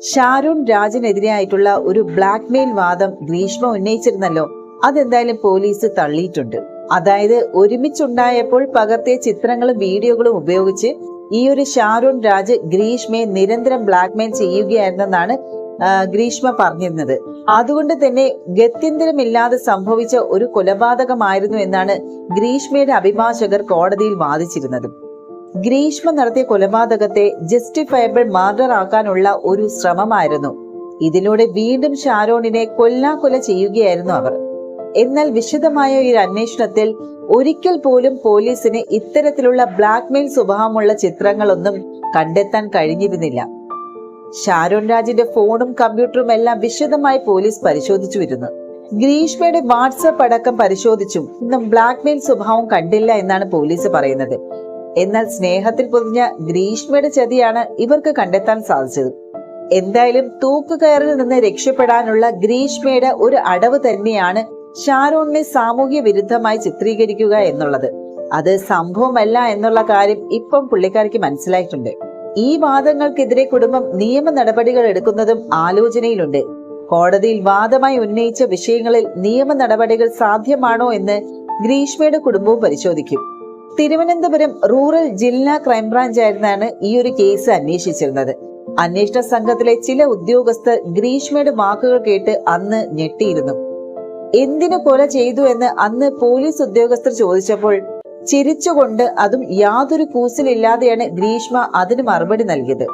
ഷാരൂൺ രാജിനെതിരായിട്ടുള്ള ഒരു black mail വാദം ഗ്രീഷ്മ ഉന്നയിച്ചിരുന്നല്ലോ. അതെന്തായാലും പോലീസ് തള്ളിയിട്ടുണ്ട്. അതായത് ഒരുമിച്ചുണ്ടായപ്പോൾ പകർത്തിയ ചിത്രങ്ങളും വീഡിയോകളും ഉപയോഗിച്ച് ഈ ഒരു ഷാരൂൺ രാജ് ഗ്രീഷ്മയെ നിരന്തരം ബ്ലാക്ക് മെയിൽ ചെയ്യുകയായിരുന്നെന്നാണ് ഗ്രീഷ്മ പറഞ്ഞിരുന്നത്. അതുകൊണ്ട് തന്നെ ഗത്യന്തരമില്ലാതെ സംഭവിച്ച ഒരു കൊലപാതകമായിരുന്നു എന്നാണ് ഗ്രീഷ്മയുടെ അഭിഭാഷകർ കോടതിയിൽ വാദിച്ചിരുന്നത്. ഗ്രീഷ്മ നടത്തിയ കൊലപാതകത്തെ ജസ്റ്റിഫയബിൾ മർഡർ ആക്കാനുള്ള ഒരു ശ്രമമായിരുന്നു. ഇതിലൂടെ വീണ്ടും ഷാരോണിനെ കൊല്ലാക്കൊല ചെയ്യുകയായിരുന്നു അവർ. എന്നാൽ വിശദമായ ഒരു അന്വേഷണത്തിൽ ഒരിക്കൽ പോലും പോലീസിന് ഇത്തരത്തിലുള്ള ബ്ലാക്ക് മെയിൽ സ്വഭാവമുള്ള ചിത്രങ്ങളൊന്നും കണ്ടെത്താൻ കഴിഞ്ഞിരുന്നില്ല. ഷാരോൺ രാജിന്റെ ഫോണും കമ്പ്യൂട്ടറും എല്ലാം വിശദമായി പോലീസ് പരിശോധിച്ചു വരുന്നു. ഗ്രീഷ്മയുടെ വാട്സാപ്പ് അടക്കം പരിശോധിച്ചും ഇന്നും ബ്ലാക്ക് മെയിൽ സ്വഭാവം കണ്ടില്ല എന്നാണ് പോലീസ് പറയുന്നത്. എന്നാൽ സ്നേഹത്തിൽ പൊതിഞ്ഞ ഗ്രീഷ്മയുടെ ചതിയാണ് ഇവർക്ക് കണ്ടെത്താൻ സാധിച്ചത്. എന്തായാലും തൂക്കുകയറിൽ നിന്ന് രക്ഷപ്പെടാനുള്ള ഗ്രീഷ്മയുടെ ഒരു അടവ് തന്നെയാണ് ഷാരോണിനെ സാമൂഹ്യ വിരുദ്ധമായി ചിത്രീകരിക്കുക എന്നുള്ളത്. അത് സംഭവമല്ല എന്നുള്ള കാര്യം ഇപ്പം പുള്ളിക്കാരിക്ക് മനസ്സിലായിട്ടുണ്ട്. ഈ വാദങ്ങൾക്കെതിരെ കുടുംബം നിയമ നടപടികൾ എടുക്കുന്നതും ആലോചനയിലുണ്ട്. കോടതിയിൽ വാദമായി ഉന്നയിച്ച വിഷയങ്ങളിൽ നിയമ നടപടികൾ സാധ്യമാണോ എന്ന് ഗ്രീഷ്മയുടെ കുടുംബവും പരിശോധിക്കും. തിരുവനന്തപുരം റൂറൽ ജില്ലാ ക്രൈംബ്രാഞ്ച് ആയിരുന്നാണ് ഈ ഒരു കേസ് അന്വേഷിച്ചിരുന്നത്. അന്വേഷണ സംഘത്തിലെ ചില ഉദ്യോഗസ്ഥർ ഗ്രീഷ്മയുടെ വാക്കുകൾ കേട്ട് അന്ന് ഞെട്ടിയിരുന്നു. എന്തിനു കൊല ചെയ്തു എന്ന് അന്ന് പോലീസ് ഉദ്യോഗസ്ഥർ ചോദിച്ചപ്പോൾ ചിരിച്ചുകൊണ്ട്, അതും യാതൊരു കൂസലില്ലാതെയാണ് ഗ്രീഷ്മ അതിന് മറുപടി നൽകിയത്.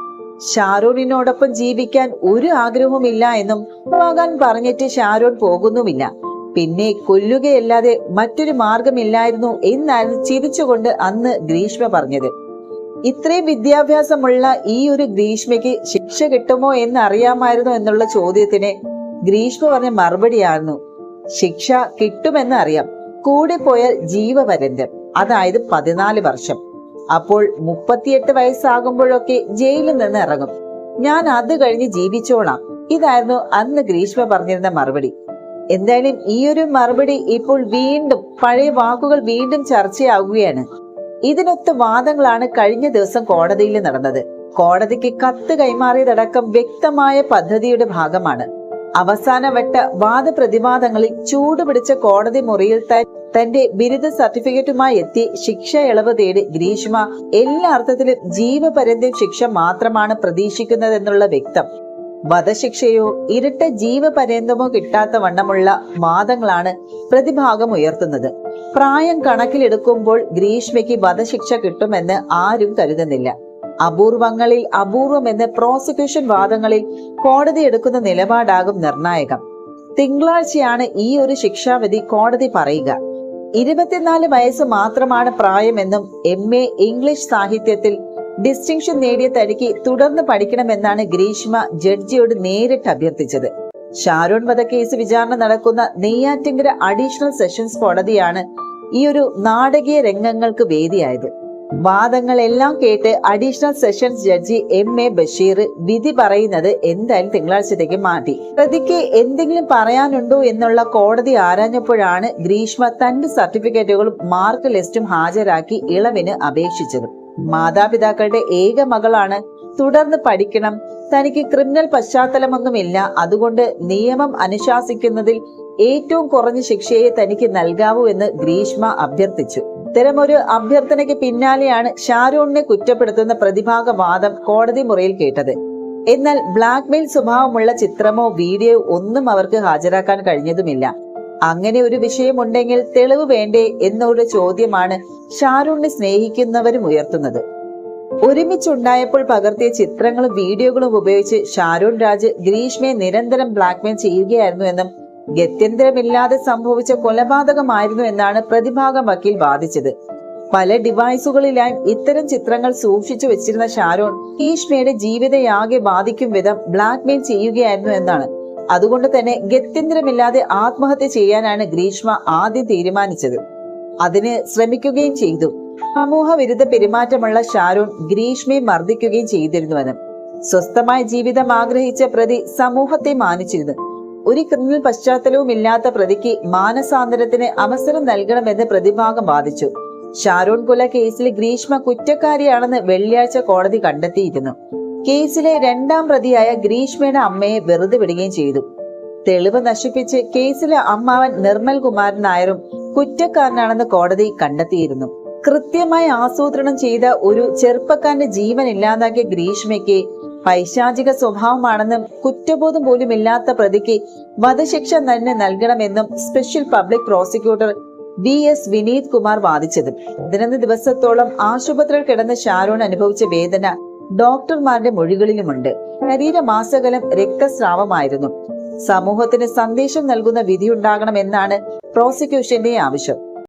ഷാരോണിനോടൊപ്പം ജീവിക്കാൻ ഒരു ആഗ്രഹവുമില്ല എന്നും പോകാൻ പറഞ്ഞിട്ട് ഷാരോൺ പോകുന്നുമില്ല, പിന്നെ കൊല്ലുകയല്ലാതെ മറ്റൊരു മാർഗമില്ലായിരുന്നു എന്നായിരുന്നു ചിരിച്ചുകൊണ്ട് അന്ന് ഗ്രീഷ്മ പറഞ്ഞത്. ഇത്രയും വിദ്യാഭ്യാസമുള്ള ഈ ഒരു ഗ്രീഷ്മയ്ക്ക് ശിക്ഷ കിട്ടുമോ എന്ന് അറിയാമായിരുന്നു എന്നുള്ള ചോദ്യത്തിന് ഗ്രീഷ്മ പറഞ്ഞ മറുപടിയായിരുന്നു, ശിക്ഷ കിട്ടുമെന്ന് അറിയാം, കൂടെ പോയാൽ ജീവപര്യന്തം, അതായത് 14 വർഷം. അപ്പോൾ 38 വയസ്സാകുമ്പോഴൊക്കെ ജയിലിൽ നിന്ന് ഇറങ്ങും, ഞാൻ അത് കഴിഞ്ഞ് ജീവിച്ചോളാം. ഇതായിരുന്നു അന്ന് ഗ്രീഷ്മ പറഞ്ഞിരുന്ന മറുപടി. എന്തായാലും ഈ ഒരു മറുപടി ഇപ്പോൾ വീണ്ടും പഴയ വാക്കുകൾ വീണ്ടും ചർച്ചയാവുകയാണ്. ഇതിനൊത്ത വാദങ്ങളാണ് കഴിഞ്ഞ ദിവസം കോടതിയിൽ നടന്നത്. കോടതിക്ക് കത്ത് കൈമാറിയതടക്കം വ്യക്തമായ പദ്ധതിയുടെ ഭാഗമാണ്. അവസാനവട്ട വാദപ്രതിവാദങ്ങളിൽ ചൂടുപിടിച്ച കോടതി മുറിയിൽ തന്റെ ബിരുദ സർട്ടിഫിക്കറ്റുമായി എത്തി ശിക്ഷ ഇളവ് തേടി ഗ്രീഷ്മ എല്ലാ അർത്ഥത്തിലും ജീവപര്യന്തം ശിക്ഷ മാത്രമാണ് പ്രതീക്ഷിക്കുന്നതെന്നുള്ള വ്യക്തം. വധശിക്ഷയോ ഇരട്ട ജീവപര്യന്തമോ കിട്ടാത്ത വണ്ണമുള്ള വാദങ്ങളാണ് പ്രതിഭാഗം ഉയർത്തുന്നത്. പ്രായം കണക്കിലെടുക്കുമ്പോൾ ഗ്രീഷ്മയ്ക്ക് വധശിക്ഷ കിട്ടുമെന്ന് ആരും കരുതുന്നില്ല. അപൂർവങ്ങളിൽ അപൂർവമെന്ന് പ്രോസിക്യൂഷൻ വാദങ്ങളിൽ കോടതി എടുക്കുന്ന നിലപാടാകും നിർണായകം. തിങ്കളാഴ്ചയാണ് ഈ ഒരു ശിക്ഷാവിധി കോടതി പറയുക. 24 വയസ്സ് മാത്രമാണ് പ്രായമെന്നും MA ഇംഗ്ലീഷ് സാഹിത്യത്തിൽ ഡിസ്റ്റിങ്ഷൻ നേടിയ തനിക്ക് തുടർന്ന് പഠിക്കണമെന്നാണ് ഗ്രീഷ്മ ജഡ്ജിയോട് നേരിട്ട് അഭ്യർത്ഥിച്ചത്. ഷാരോൺ വധക്കേസ് വിചാരണ നടക്കുന്ന നെയ്യാറ്റിങ്കര അഡീഷണൽ സെഷൻസ് കോടതിയാണ് ഈ ഒരു നാടകീയ രംഗങ്ങൾക്ക് വേദിയായത്. വാദങ്ങളെല്ലാം കേട്ട് additional sessions judge MA Basheer വിധി പറയുന്നത് എന്തായാലും തിങ്കളാഴ്ചത്തേക്ക് മാറ്റി. പ്രതിക്ക് എന്തെങ്കിലും പറയാനുണ്ടോ എന്നുള്ള കോടതി ആരാഞ്ഞപ്പോഴാണ് ഗ്രീഷ്മ തന്റെ സർട്ടിഫിക്കറ്റുകളും മാർക്ക് ലിസ്റ്റും ഹാജരാക്കി ഇളവിന് അപേക്ഷിച്ചത്. മാതാപിതാക്കളുടെ ഏക മകളാണ്, തുടർന്ന് പഠിക്കണം, തനിക്ക് ക്രിമിനൽ പശ്ചാത്തലമൊന്നുമില്ല, അതുകൊണ്ട് നിയമം അനുശാസിക്കുന്നതിൽ ഏറ്റവും കുറഞ്ഞ ശിക്ഷയെ തനിക്ക് നൽകാവൂ എന്ന് ഗ്രീഷ്മ അഭ്യർത്ഥിച്ചു. ഇത്തരമൊരു അഭ്യർത്ഥനയ്ക്ക് പിന്നാലെയാണ് ഷാരോണിനെ കുറ്റപ്പെടുത്തുന്ന പ്രതിഭാഗ വാദം കോടതി മുറിയിൽ കേട്ടത്. എന്നാൽ ബ്ലാക്ക് മെയിൽ സ്വഭാവമുള്ള ചിത്രമോ വീഡിയോ ഒന്നും അവർക്ക് ഹാജരാക്കാൻ കഴിഞ്ഞതുമില്ല. അങ്ങനെ ഒരു വിഷയമുണ്ടെങ്കിൽ തെളിവ് വേണ്ടേ എന്നൊരു ചോദ്യമാണ് ഷാരോണിനെ സ്നേഹിക്കുന്നവരും ഉയർത്തുന്നത്. ഒരുമിച്ചുണ്ടായപ്പോൾ പകർത്തിയ ചിത്രങ്ങളും വീഡിയോകളും ഉപയോഗിച്ച് ഷാരോൺ രാജ് ഗ്രീഷ്മയെ നിരന്തരം ബ്ലാക്ക്മെയിൽ ചെയ്യുകയായിരുന്നു എന്നും ഗത്യന്തരമില്ലാതെ സംഭവിച്ച കൊലപാതകമായിരുന്നു എന്നാണ് പ്രതിഭാഗം വക്കീൽ വാദിച്ചത്. പല ഡിവൈസുകളിലായി ഇത്തരം ചിത്രങ്ങൾ സൂക്ഷിച്ചു വെച്ചിരുന്ന ഷാരോൺ ഗ്രീഷ്മയുടെ ജീവിതയാകെ ബാധിക്കും വിധം ബ്ലാക്ക്മെയിൽ ചെയ്യുകയായിരുന്നു എന്നാണ്. അതുകൊണ്ട് തന്നെ ഗത്യന്തരമില്ലാതെ ആത്മഹത്യ ചെയ്യാനാണ് ഗ്രീഷ്മ ആദ്യം തീരുമാനിച്ചത്. അതിന് ശ്രമിക്കുകയും ചെയ്തു. സമൂഹ വിരുദ്ധ പെരുമാറ്റമുള്ള ഷാരോൺ ഗ്രീഷ്മയെ മർദ്ദിക്കുകയും ചെയ്തിരുന്നുവെന്നും സ്വസ്ഥമായ ജീവിതം ആഗ്രഹിച്ച പ്രതി സമൂഹത്തെ മാനിച്ചിരുന്നു. ഒരു ക്രിമിനൽ പശ്ചാത്തലവും ഇല്ലാത്ത പ്രതിക്ക് മാനസാന്തരത്തിന് അവസരം നൽകണമെന്ന് പ്രതിഭാഗം വാദിച്ചു. ഷാരോൺ കൊല കേസിൽ ഗ്രീഷ്മ കുറ്റക്കാരിയാണെന്ന് വെള്ളിയാഴ്ച കോടതി കണ്ടെത്തിയിരുന്നു. കേസിലെ രണ്ടാം പ്രതിയായ ഗ്രീഷ്മയുടെ അമ്മയെ വെറുതെ വിടുകയും ചെയ്തു. തെളിവ് നശിപ്പിച്ച് കേസിലെ അമ്മാവൻ നിർമ്മൽ കുമാരൻ നായരും കുറ്റക്കാരനാണെന്ന് കോടതി കണ്ടെത്തിയിരുന്നു. കൃത്യമായി ആസൂത്രണം ചെയ്ത ഒരു ചെറുപ്പക്കാരന്റെ ജീവൻ ഇല്ലാതാക്കിയ ഗ്രീഷ്മയ്ക്ക് പൈശാചിക സ്വഭാവമാണെന്നും കുറ്റബോധം പോലും ഇല്ലാത്ത പ്രതിക്ക് വധശിക്ഷ തന്നെ നൽകണമെന്നും special public prosecutor VS Vineeth Kumar വാദിച്ചത്. 11 ദിവസത്തോളം ആശുപത്രിയിൽ കിടന്ന ഷാരോൺ അനുഭവിച്ച വേദന ഡോക്ടർമാരുടെ മൊഴികളിലുമുണ്ട്. ശരീരമാസകലം രക്തസ്രാവമായിരുന്നു. സമൂഹത്തിന് സന്ദേശം നൽകുന്ന വിധിയുണ്ടാകണമെന്നാണ് പ്രോസിക്യൂഷന്റെ ആവശ്യം.